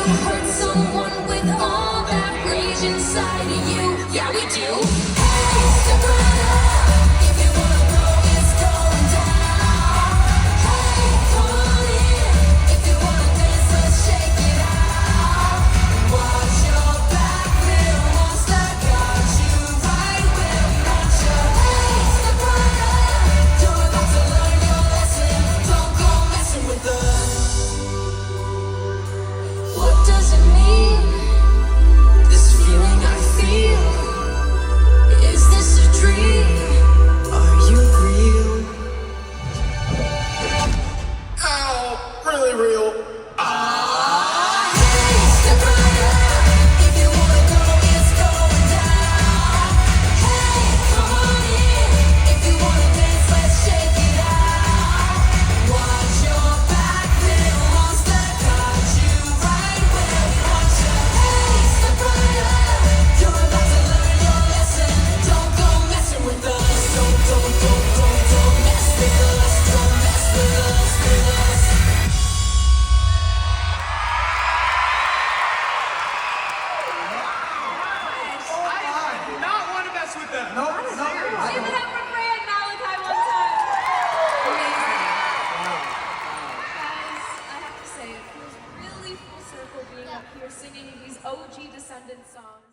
to hurt someone with all that rage inside of you. Yeah, we do. Hey, soprano, if you wanna go, it's going down. Hey, come on in, if you wanna dance, let's shake it out. Watch your back, little monster, got you right where we want you. Hey, soprano, you're about to learn your lesson. Don't go messing with us. What does it mean? This feeling I feel. Is this a dream? Are you real? Ow, really real. Hey, soprano, if you wanna go, it's going down. Hey, come on in, if you wanna dance, let's shake it out. Watch your back, little monster, got you right where we want you. Hey, soprano, you're about to learn your lesson. Don't go messing with us. Don't mess with us. Don't mess with us, with us. I do not want to mess with them. Nope. Give it up for Freya and Malachi one time. Amazing. Guys, I have to say, it feels really full circle being up here singing these OG Descendants songs.